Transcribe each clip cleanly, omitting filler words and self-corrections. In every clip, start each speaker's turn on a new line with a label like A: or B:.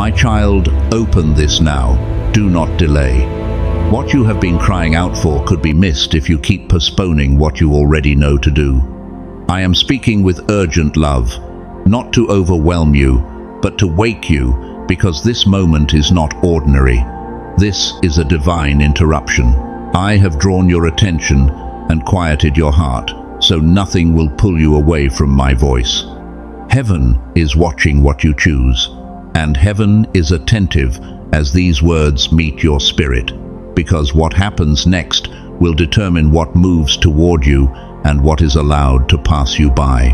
A: My child, open this now. Do not delay. What you have been crying out for could be missed if you keep postponing what you already know to do. I am speaking with urgent love, not to overwhelm you, but to wake you, because this moment is not ordinary. This is a divine interruption. I have drawn your attention and quieted your heart, so nothing will pull you away from my voice. Heaven is watching what you choose, and heaven is attentive as these words meet your spirit, because what happens next will determine what moves toward you and what is allowed to pass you by.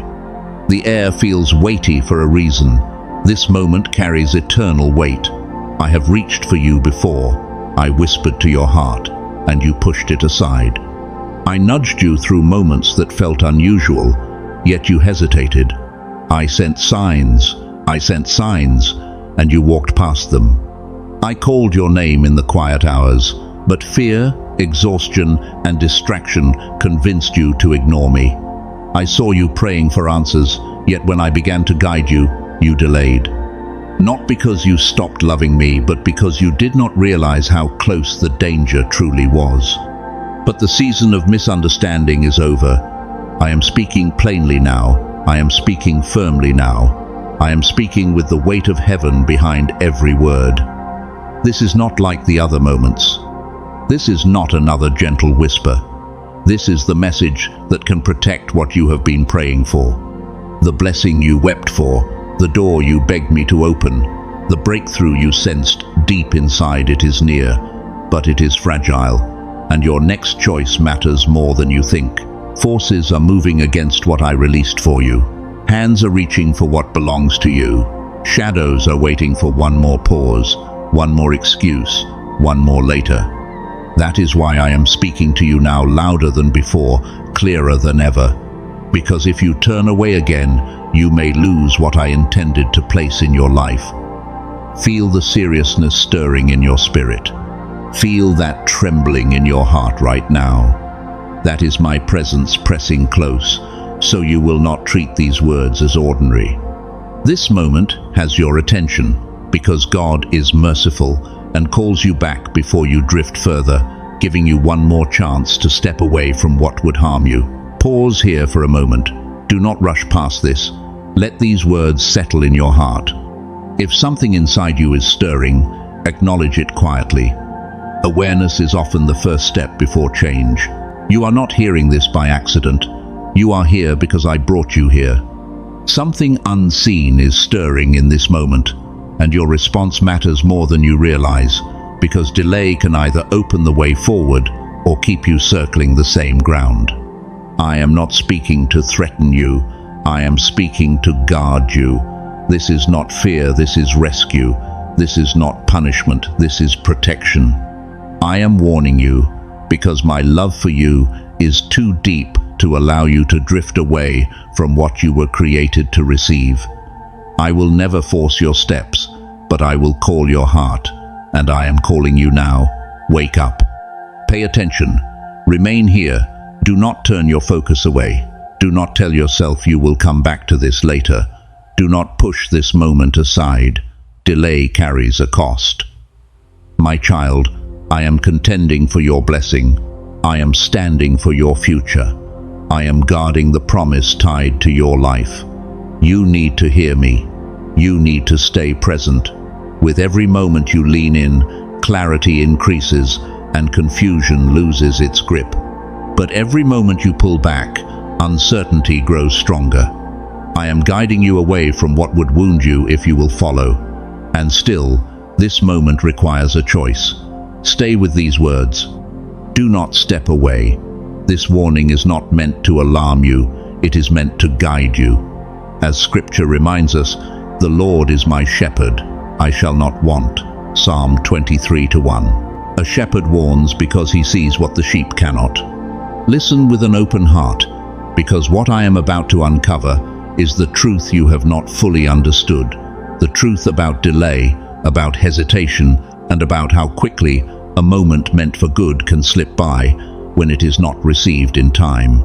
A: The air feels weighty for a reason. This moment carries eternal weight. I have reached for you before. I whispered to your heart, and you pushed it aside. I nudged you through moments that felt unusual, yet you hesitated. I sent signs, and you walked past them. I called your name in the quiet hours, but fear, exhaustion, and distraction convinced you to ignore me. I saw you praying for answers, yet when I began to guide you, you delayed. Not because you stopped loving me, but because you did not realize how close the danger truly was. But the season of misunderstanding is over. I am speaking plainly now. I am speaking firmly now. I am speaking with the weight of heaven behind every word. This is not like the other moments. This is not another gentle whisper. This is the message that can protect what you have been praying for. The blessing you wept for, the door you begged me to open, the breakthrough you sensed deep inside. It is near, but it is fragile, and your next choice matters more than you think. Forces are moving against what I released for you. Hands are reaching for what belongs to you. Shadows are waiting for one more pause, one more excuse, one more later. That is why I am speaking to you now louder than before, clearer than ever. Because if you turn away again, you may lose what I intended to place in your life. Feel the seriousness stirring in your spirit. Feel that trembling in your heart right now. That is my presence pressing close, so you will not treat these words as ordinary. This moment has your attention, because God is merciful and calls you back before you drift further, giving you one more chance to step away from what would harm you. Pause here for a moment. Do not rush past this. Let these words settle in your heart. If something inside you is stirring, acknowledge it quietly. Awareness is often the first step before change. You are not hearing this by accident. You are here because I brought you here. Something unseen is stirring in this moment, and your response matters more than you realize, because delay can either open the way forward or keep you circling the same ground. I am not speaking to threaten you. I am speaking to guard you. This is not fear, this is rescue. This is not punishment, this is protection. I am warning you because my love for you is too deep to allow you to drift away from what you were created to receive. I will never force your steps, but I will call your heart, and I am calling you now. Wake up. Pay attention. Remain here. Do not turn your focus away. Do not tell yourself you will come back to this later. Do not push this moment aside. Delay carries a cost. My child, I am contending for your blessing. I am standing for your future. I am guarding the promise tied to your life. You need to hear me. You need to stay present. With every moment you lean in, clarity increases and confusion loses its grip. But every moment you pull back, uncertainty grows stronger. I am guiding you away from what would wound you if you will follow. And still, this moment requires a choice. Stay with these words. Do not step away. This warning is not meant to alarm you, it is meant to guide you. As Scripture reminds us, the Lord is my shepherd, I shall not want. Psalm 23:1. A shepherd warns because he sees what the sheep cannot. Listen with an open heart, because what I am about to uncover is the truth you have not fully understood. The truth about delay, about hesitation, and about how quickly a moment meant for good can slip by when it is not received in time.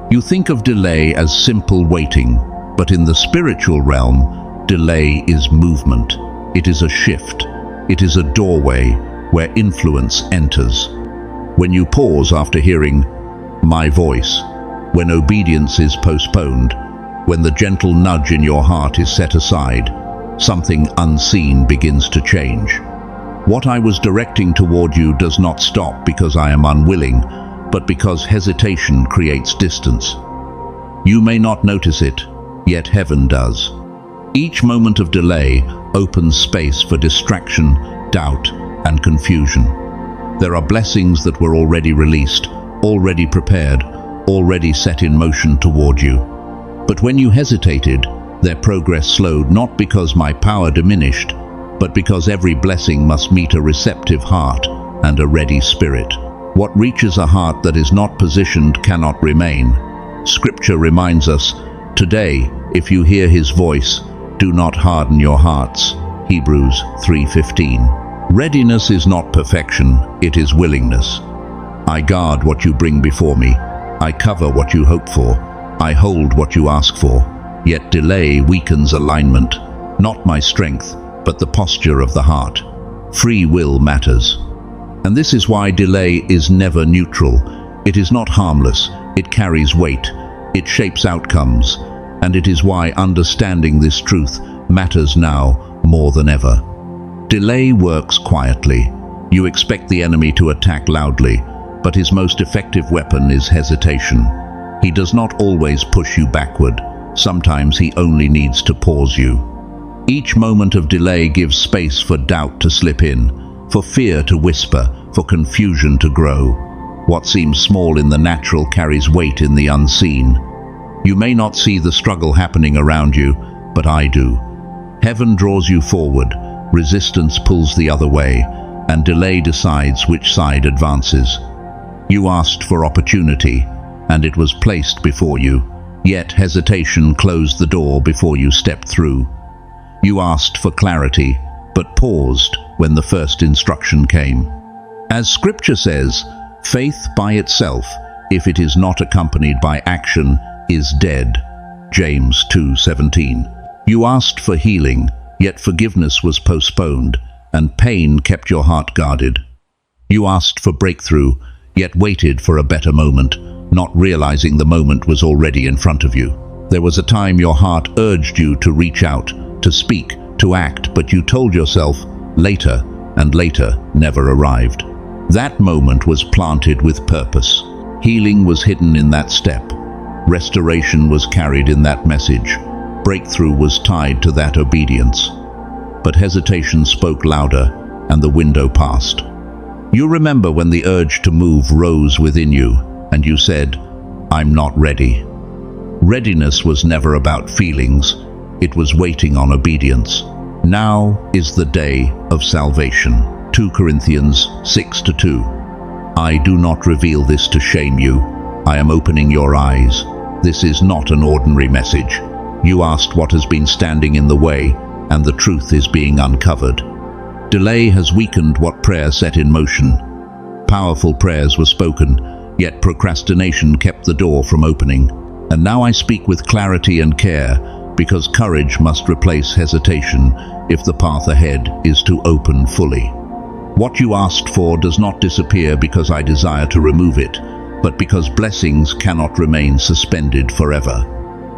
A: You think of delay as simple waiting, but in the spiritual realm, delay is movement. It is a shift. It is a doorway where influence enters. When you pause after hearing my voice, when obedience is postponed, when the gentle nudge in your heart is set aside, something unseen begins to change. What I was directing toward you does not stop because I am unwilling, but because hesitation creates distance. You may not notice it, yet heaven does. Each moment of delay opens space for distraction, doubt, and confusion. There are blessings that were already released, already prepared, already set in motion toward you. But when you hesitated, their progress slowed not because my power diminished, but because every blessing must meet a receptive heart and a ready spirit. What reaches a heart that is not positioned cannot remain. Scripture reminds us, today, if you hear his voice, do not harden your hearts. Hebrews 3:15. Readiness is not perfection, it is willingness. I guard what you bring before me. I cover what you hope for. I hold what you ask for. Yet delay weakens alignment, not my strength, but the posture of the heart. Free will matters. And this is why delay is never neutral. It is not harmless. It carries weight. It shapes outcomes. And it is why understanding this truth matters now more than ever. Delay works quietly. You expect the enemy to attack loudly, but his most effective weapon is hesitation. He does not always push you backward. Sometimes he only needs to pause you. Each moment of delay gives space for doubt to slip in, for fear to whisper, for confusion to grow. What seems small in the natural carries weight in the unseen. You may not see the struggle happening around you, but I do. Heaven draws you forward, resistance pulls the other way, and delay decides which side advances. You asked for opportunity, and it was placed before you, yet hesitation closed the door before you stepped through. You asked for clarity, but paused when the first instruction came. As Scripture says, faith by itself, if it is not accompanied by action, is dead. James 2:17. You asked for healing, yet forgiveness was postponed, and pain kept your heart guarded. You asked for breakthrough, yet waited for a better moment, not realizing the moment was already in front of you. There was a time your heart urged you to reach out, to speak, to act, but you told yourself, later, and later never arrived. That moment was planted with purpose. Healing was hidden in that step. Restoration was carried in that message. Breakthrough was tied to that obedience. But hesitation spoke louder, and the window passed. You remember when the urge to move rose within you, and you said, I'm not ready. Readiness was never about feelings. It was waiting on obedience. Now is the day of salvation. 2 Corinthians 6:2. I do not reveal this to shame you. I am opening your eyes. This is not an ordinary message. You asked what has been standing in the way, and the truth is being uncovered. Delay has weakened what prayer set in motion. Powerful prayers were spoken, yet procrastination kept the door from opening. And now I speak with clarity and care, because courage must replace hesitation if the path ahead is to open fully. What you asked for does not disappear because I desire to remove it, but because blessings cannot remain suspended forever.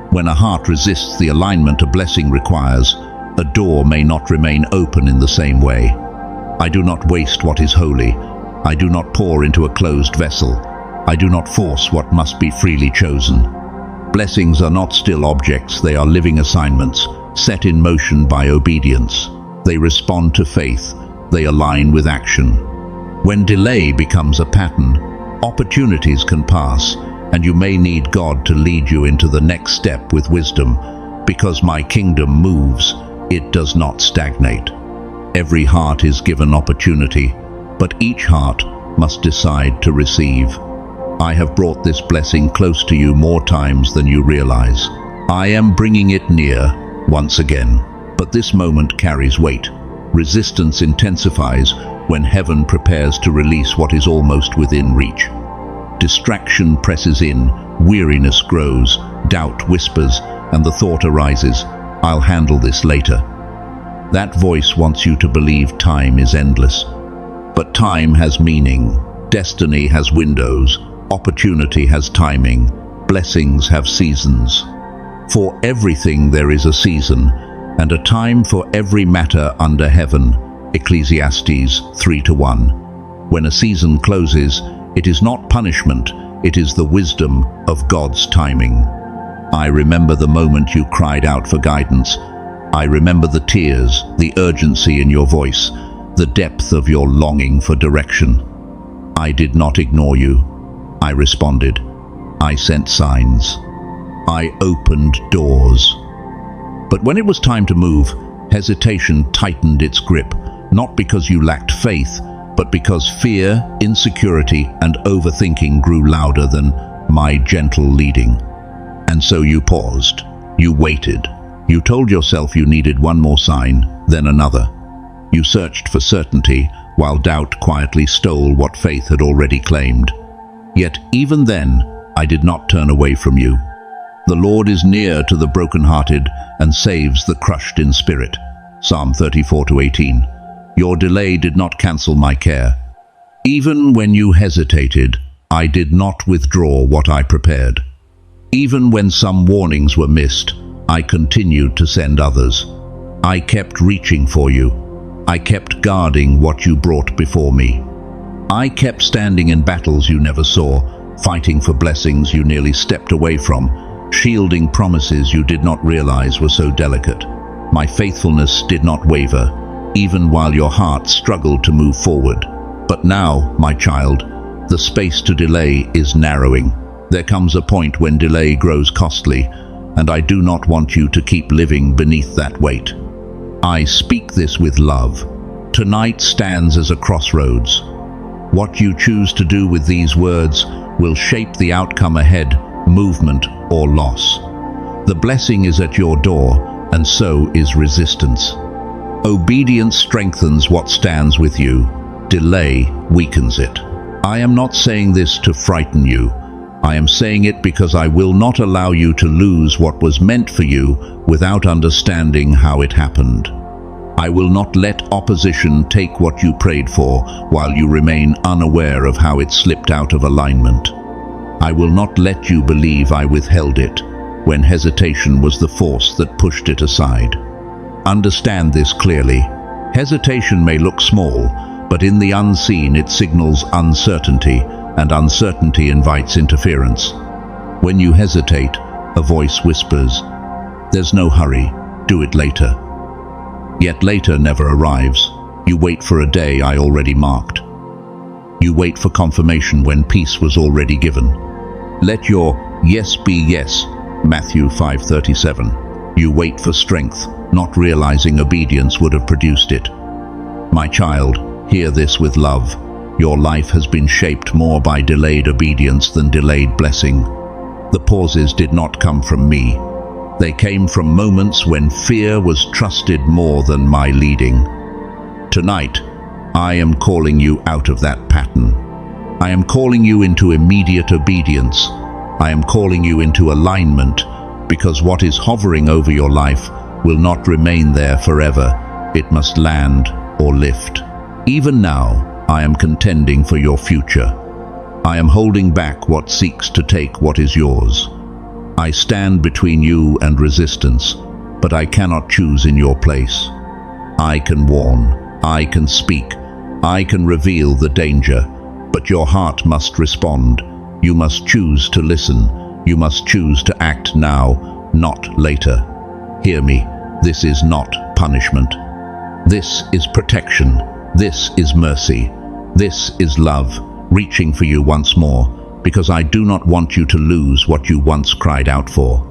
A: When a heart resists the alignment a blessing requires, a door may not remain open in the same way. I do not waste what is holy. I do not pour into a closed vessel. I do not force what must be freely chosen. Blessings are not still objects, they are living assignments, set in motion by obedience. They respond to faith, they align with action. When delay becomes a pattern, opportunities can pass, and you may need God to lead you into the next step with wisdom. Because my kingdom moves, it does not stagnate. Every heart is given opportunity, but each heart must decide to receive. I have brought this blessing close to you more times than you realize. I am bringing it near once again, but this moment carries weight. Resistance intensifies when heaven prepares to release what is almost within reach. Distraction presses in, weariness grows, doubt whispers, and the thought arises, I'll handle this later. That voice wants you to believe time is endless. But time has meaning, destiny has windows, opportunity has timing, blessings have seasons. For everything there is a season, and a time for every matter under heaven. Ecclesiastes 3:1. When a season closes, it is not punishment, it is the wisdom of God's timing. I remember the moment you cried out for guidance. I remember the tears, the urgency in your voice, the depth of your longing for direction. I did not ignore you. I responded. I sent signs. I opened doors. But when it was time to move, hesitation tightened its grip, not because you lacked faith, but because fear, insecurity, and overthinking grew louder than my gentle leading. And so you paused. You waited. You told yourself you needed one more sign, then another. You searched for certainty, while doubt quietly stole what faith had already claimed. Yet even then, I did not turn away from you. The Lord is near to the brokenhearted and saves the crushed in spirit. Psalm 34:18. Your delay did not cancel my care. Even when you hesitated, I did not withdraw what I prepared. Even when some warnings were missed, I continued to send others. I kept reaching for you. I kept guarding what you brought before me. I kept standing in battles you never saw, fighting for blessings you nearly stepped away from, shielding promises you did not realize were so delicate. My faithfulness did not waver, even while your heart struggled to move forward. But now, my child, the space to delay is narrowing. There comes a point when delay grows costly, and I do not want you to keep living beneath that weight. I speak this with love. Tonight stands as a crossroads. What you choose to do with these words will shape the outcome ahead, movement or loss. The blessing is at your door, and so is resistance. Obedience strengthens what stands with you. Delay weakens it. I am not saying this to frighten you. I am saying it because I will not allow you to lose what was meant for you without understanding how it happened. I will not let opposition take what you prayed for while you remain unaware of how it slipped out of alignment. I will not let you believe I withheld it when hesitation was the force that pushed it aside. Understand this clearly. Hesitation may look small, but in the unseen it signals uncertainty, and uncertainty invites interference. When you hesitate, a voice whispers, "There's no hurry, do it later." Yet later never arrives. You wait for a day I already marked. You wait for confirmation when peace was already given. Let your yes be yes, Matthew 5:37. You wait for strength, not realizing obedience would have produced it. My child, hear this with love. Your life has been shaped more by delayed obedience than delayed blessing. The pauses did not come from me. They came from moments when fear was trusted more than my leading. Tonight, I am calling you out of that pattern. I am calling you into immediate obedience. I am calling you into alignment, because what is hovering over your life will not remain there forever. It must land or lift. Even now, I am contending for your future. I am holding back what seeks to take what is yours. I stand between you and resistance, but I cannot choose in your place. I can warn, I can speak, I can reveal the danger, but your heart must respond. You must choose to listen. You must choose to act now, not later. Hear me, this is not punishment. This is protection. This is mercy. This is love, reaching for you once more, because I do not want you to lose what you once cried out for.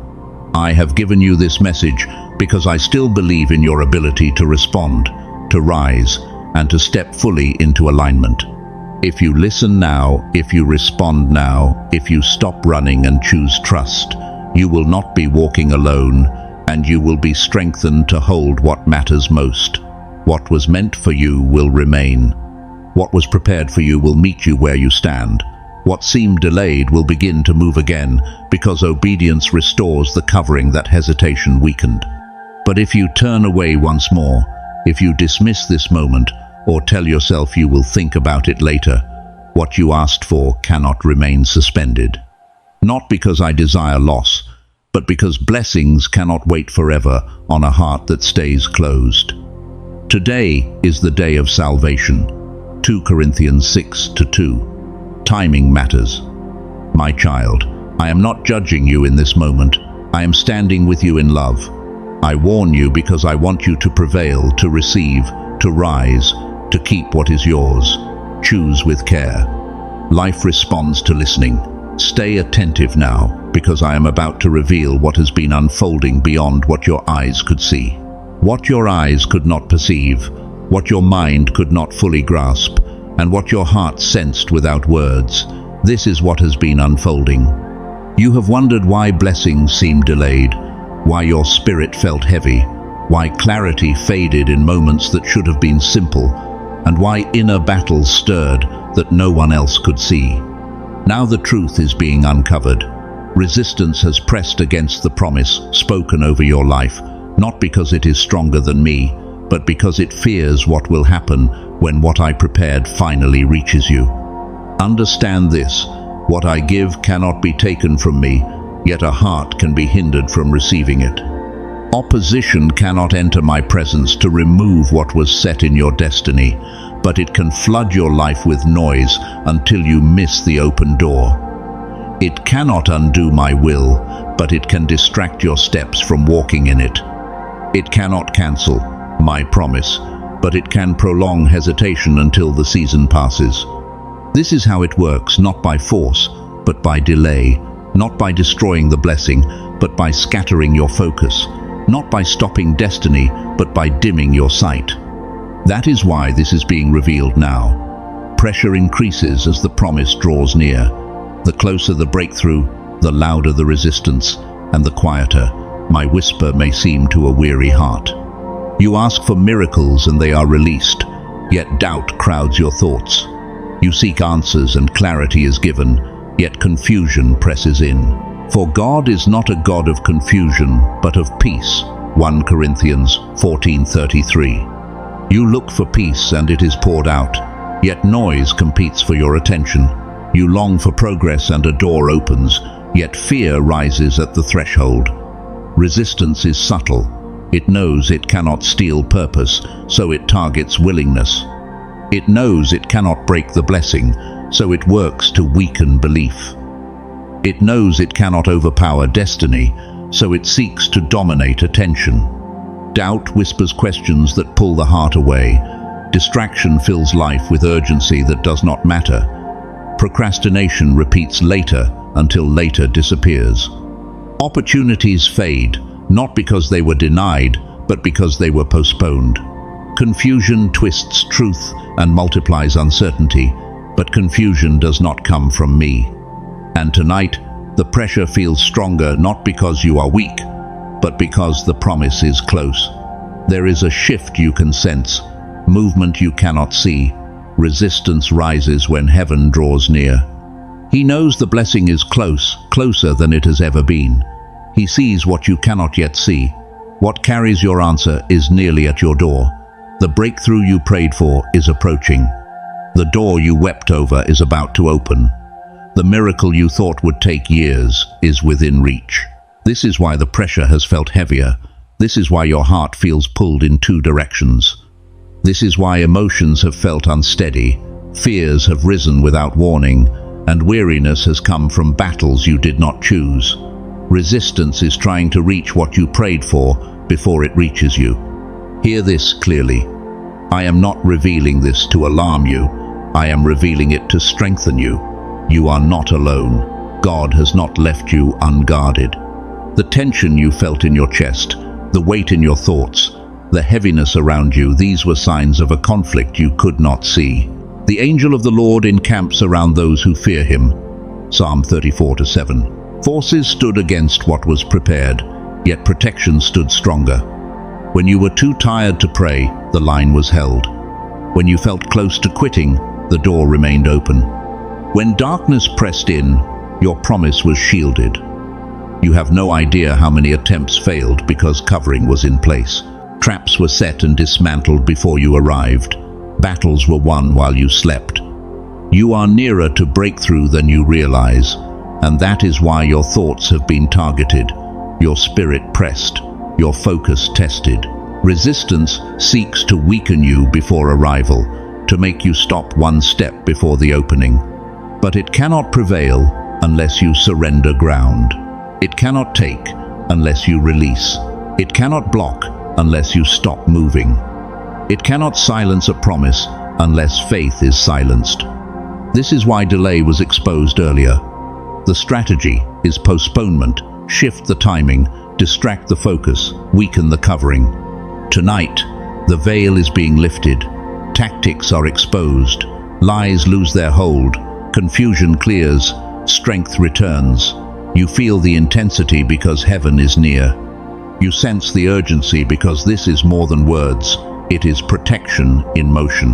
A: I have given you this message because I still believe in your ability to respond, to rise, and to step fully into alignment. If you listen now, if you respond now, if you stop running and choose trust, you will not be walking alone, and you will be strengthened to hold what matters most. What was meant for you will remain. What was prepared for you will meet you where you stand. What seemed delayed will begin to move again, because obedience restores the covering that hesitation weakened. But if you turn away once more, If you dismiss this moment or tell yourself you will think about it later, what you asked for cannot remain suspended. Not because I desire loss, but because blessings cannot wait forever on a heart that stays closed. Today is the day of salvation. 2 Corinthians 6:2. Timing matters. My child, I am not judging you in this moment. I am standing with you in love. I warn you because I want you to prevail, to receive, to rise, to keep what is yours. Choose with care. Life responds to listening. Stay attentive now, because I am about to reveal what has been unfolding beyond what your eyes could see. What your eyes could not perceive, what your mind could not fully grasp, and what your heart sensed without words. This is what has been unfolding. You have wondered why blessings seemed delayed, why your spirit felt heavy, why clarity faded in moments that should have been simple, and why inner battles stirred that no one else could see. Now the truth is being uncovered. Resistance has pressed against the promise spoken over your life, not because it is stronger than me, but because it fears what will happen when what I prepared finally reaches you. Understand this: what I give cannot be taken from me, yet a heart can be hindered from receiving it. Opposition cannot enter my presence to remove what was set in your destiny, but it can flood your life with noise until you miss the open door. It cannot undo my will, but it can distract your steps from walking in it. It cannot cancel my promise, but it can prolong hesitation until the season passes. This is how it works, not by force, but by delay, not by destroying the blessing, but by scattering your focus, not by stopping destiny, but by dimming your sight. That is why this is being revealed now. Pressure increases as the promise draws near. The closer the breakthrough, the louder the resistance, and the quieter my whisper may seem to a weary heart. You ask for miracles and they are released, yet doubt crowds your thoughts. You seek answers and clarity is given, yet confusion presses in. For God is not a God of confusion, but of peace. 1 Corinthians 14:33. You look for peace and it is poured out, yet noise competes for your attention. You long for progress and a door opens, yet fear rises at the threshold. Resistance is subtle. It knows it cannot steal purpose, so it targets willingness. It knows it cannot break the blessing, so it works to weaken belief. It knows it cannot overpower destiny, so it seeks to dominate attention. Doubt whispers questions that pull the heart away. Distraction fills life with urgency that does not matter. Procrastination repeats later until later disappears. Opportunities fade, not because they were denied, but because they were postponed. Confusion twists truth and multiplies uncertainty, but confusion does not come from me. And tonight, the pressure feels stronger not because you are weak, but because the promise is close. There is a shift you can sense, movement you cannot see. Resistance rises when heaven draws near. He knows the blessing is close, closer than it has ever been. He sees what you cannot yet see. What carries your answer is nearly at your door. The breakthrough you prayed for is approaching. The door you wept over is about to open. The miracle you thought would take years is within reach. This is why the pressure has felt heavier. This is why your heart feels pulled in two directions. This is why emotions have felt unsteady, fears have risen without warning, and weariness has come from battles you did not choose. Resistance is trying to reach what you prayed for before it reaches you. Hear this clearly. I am not revealing this to alarm you. I am revealing it to strengthen you. You are not alone. God has not left you unguarded. The tension you felt in your chest, the weight in your thoughts, the heaviness around you, these were signs of a conflict you could not see. The angel of the Lord encamps around those who fear him. Psalm 34:7. Forces stood against what was prepared, yet protection stood stronger. When you were too tired to pray, the line was held. When you felt close to quitting, the door remained open. When darkness pressed in, your promise was shielded. You have no idea how many attempts failed because covering was in place. Traps were set and dismantled before you arrived. Battles were won while you slept. You are nearer to breakthrough than you realize, and that is why your thoughts have been targeted, your spirit pressed, your focus tested. Resistance seeks to weaken you before arrival, to make you stop one step before the opening. But it cannot prevail unless you surrender ground. It cannot take unless you release. It cannot block unless you stop moving. It cannot silence a promise unless faith is silenced. This is why delay was exposed earlier. The strategy is postponement. Shift the timing, distract the focus, weaken the covering. Tonight, the veil is being lifted. Tactics are exposed. Lies lose their hold. Confusion clears. Strength returns. You feel the intensity because heaven is near. You sense the urgency because this is more than words. It is protection in motion.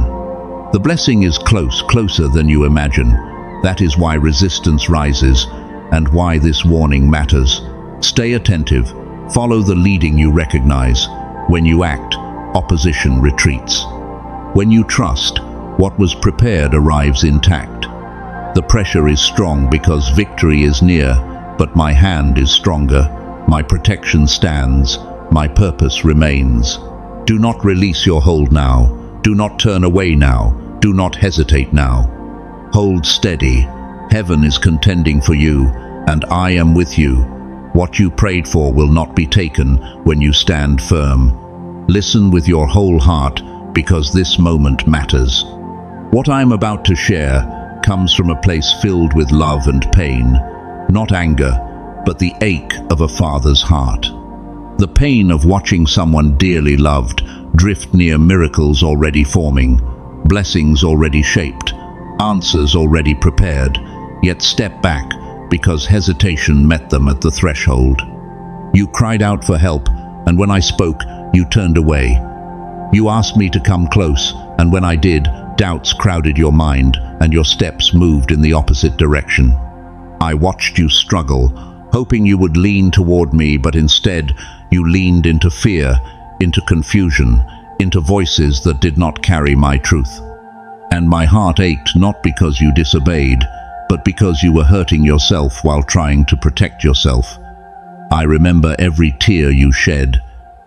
A: The blessing is close, closer than you imagine. That is why resistance rises and why this warning matters. Stay attentive. Follow the leading you recognize. When you act, opposition retreats. When you trust, what was prepared arrives intact. The pressure is strong because victory is near, but my hand is stronger. My protection stands. My purpose remains. Do not release your hold now. Do not turn away now. Do not hesitate now. Hold steady. Heaven is contending for you, and I am with you. What you prayed for will not be taken when you stand firm. Listen with your whole heart, because this moment matters. What I am about to share comes from a place filled with love and pain, not anger, but the ache of a father's heart. The pain of watching someone dearly loved drift near miracles already forming, blessings already shaped, answers already prepared, yet step back because hesitation met them at the threshold. You cried out for help, and when I spoke, you turned away. You asked me to come close, and when I did, doubts crowded your mind, and your steps moved in the opposite direction. I watched you struggle, hoping you would lean toward me, but instead you leaned into fear, into confusion, into voices that did not carry my truth. And my heart ached not because you disobeyed, but because you were hurting yourself while trying to protect yourself. I remember every tear you shed,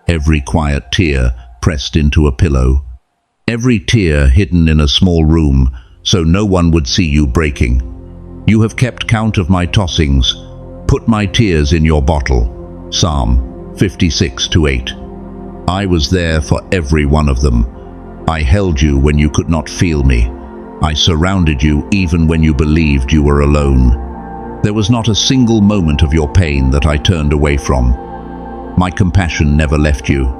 A: every quiet tear pressed into a pillow, every tear hidden in a small room so no one would see you breaking. You have kept count of my tossings, put my tears in your bottle. Psalm 56:8. I was there for every one of them. I held you when you could not feel me. I surrounded you even when you believed you were alone. There was not a single moment of your pain that I turned away from. My compassion never left you.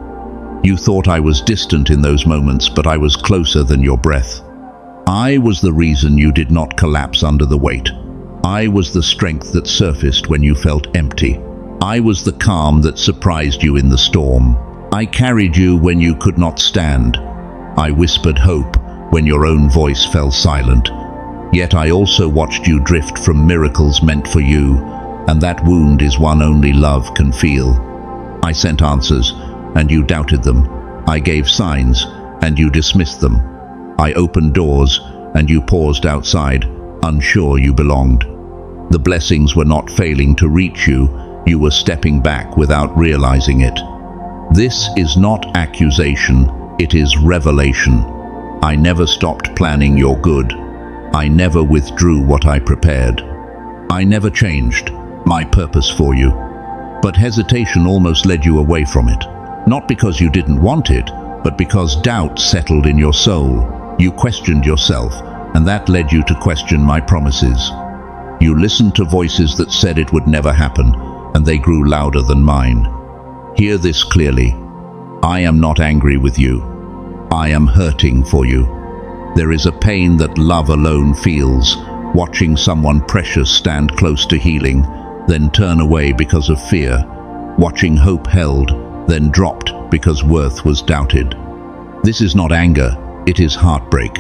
A: You thought I was distant in those moments, but I was closer than your breath. I was the reason you did not collapse under the weight. I was the strength that surfaced when you felt empty. I was the calm that surprised you in the storm. I carried you when you could not stand. I whispered hope when your own voice fell silent. Yet I also watched you drift from miracles meant for you, and that wound is one only love can feel. I sent answers, and you doubted them. I gave signs, and you dismissed them. I opened doors, and you paused outside, unsure you belonged. The blessings were not failing to reach you, you were stepping back without realizing it. This is not accusation, it is revelation. I never stopped planning your good. I never withdrew what I prepared. I never changed my purpose for you. But hesitation almost led you away from it. Not because you didn't want it, but because doubt settled in your soul. You questioned yourself, and that led you to question my promises. You listened to voices that said it would never happen, and they grew louder than mine. Hear this clearly. I am not angry with you. I am hurting for you. There is a pain that love alone feels, watching someone precious stand close to healing, then turn away because of fear, watching hope held, then dropped because worth was doubted. This is not anger, it is heartbreak.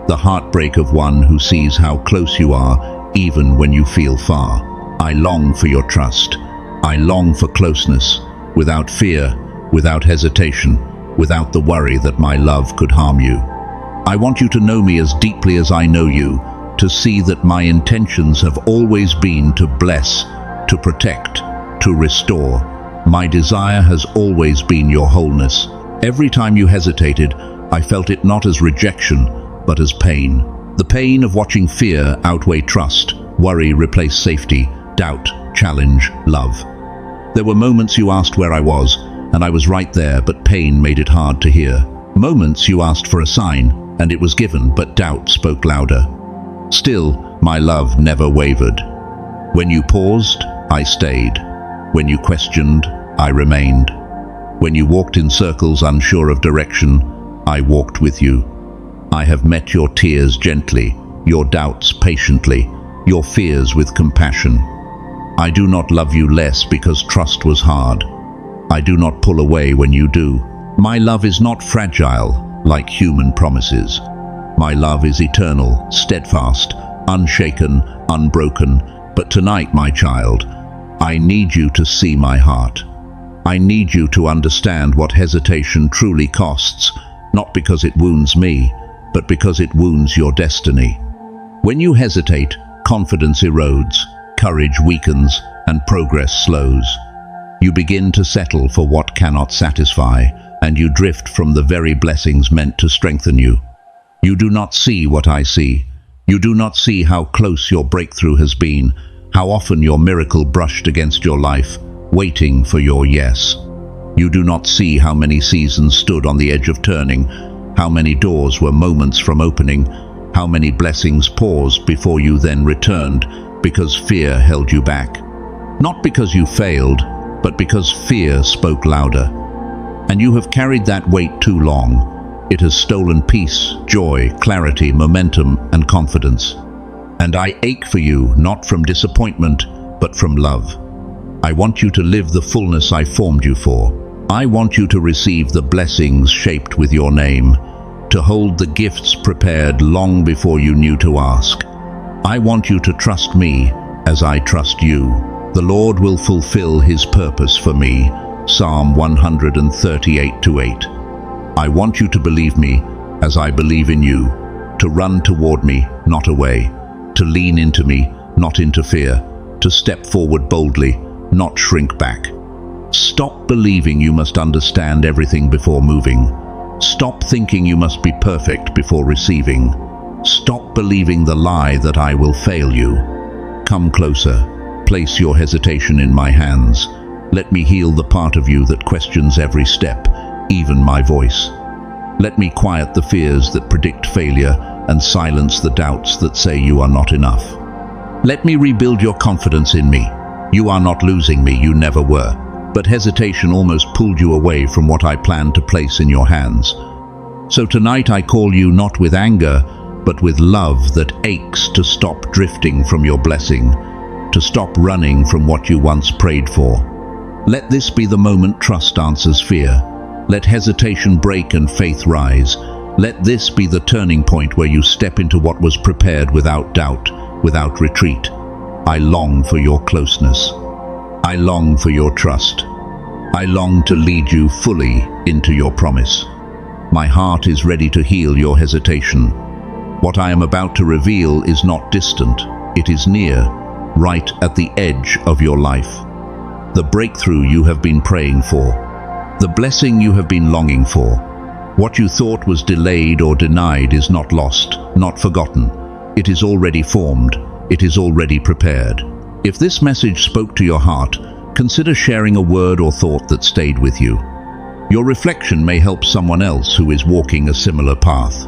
A: The heartbreak of one who sees how close you are, even when you feel far. I long for your trust. I long for closeness, without fear, without hesitation, without the worry that my love could harm you. I want you to know me as deeply as I know you, to see that my intentions have always been to bless, to protect, to restore. My desire has always been your wholeness. Every time you hesitated, I felt it not as rejection, but as pain. The pain of watching fear outweigh trust, worry replace safety, doubt challenge love. There were moments you asked where I was, and I was right there, but pain made it hard to hear. Moments you asked for a sign, and it was given, but doubt spoke louder. Still, my love never wavered. When you paused, I stayed. When you questioned, I remained. When you walked in circles unsure of direction, I walked with you. I have met your tears gently, your doubts patiently, your fears with compassion. I do not love you less because trust was hard. I do not pull away when you do. My love is not fragile like human promises. My love is eternal, steadfast, unshaken, unbroken. But tonight, my child, I need you to see my heart. I need you to understand what hesitation truly costs, not because it wounds me, but because it wounds your destiny. When you hesitate, confidence erodes, courage weakens, and progress slows. You begin to settle for what cannot satisfy, and you drift from the very blessings meant to strengthen you. You do not see what I see. You do not see how close your breakthrough has been, how often your miracle brushed against your life, waiting for your yes. You do not see how many seasons stood on the edge of turning, how many doors were moments from opening, how many blessings paused before you then returned, because fear held you back. Not because you failed, but because fear spoke louder. And you have carried that weight too long. It has stolen peace, joy, clarity, momentum, and confidence. And I ache for you, not from disappointment, but from love. I want you to live the fullness I formed you for. I want you to receive the blessings shaped with your name, to hold the gifts prepared long before you knew to ask. I want you to trust me as I trust you. The Lord will fulfill His purpose for me. Psalm 138:8. I want you to believe me as I believe in you, to run toward me, not away, to lean into me, not interfere, to step forward boldly, not shrink back. Stop believing you must understand everything before moving. Stop thinking you must be perfect before receiving. Stop believing the lie that I will fail you. Come closer. Place your hesitation in my hands. Let me heal the part of you that questions every step, even my voice. Let me quiet the fears that predict failure and silence the doubts that say you are not enough. Let me rebuild your confidence in me. You are not losing me, you never were. But hesitation almost pulled you away from what I planned to place in your hands. So tonight I call you not with anger, but with love that aches to stop drifting from your blessing, to stop running from what you once prayed for. Let this be the moment trust answers fear. Let hesitation break and faith rise. Let this be the turning point where you step into what was prepared without doubt, without retreat. I long for your closeness. I long for your trust. I long to lead you fully into your promise. My heart is ready to heal your hesitation. What I am about to reveal is not distant. It is near, right at the edge of your life. The breakthrough you have been praying for. The blessing you have been longing for. What you thought was delayed or denied is not lost, not forgotten. It is already formed. It is already prepared. If this message spoke to your heart, consider sharing a word or thought that stayed with you. Your reflection may help someone else who is walking a similar path.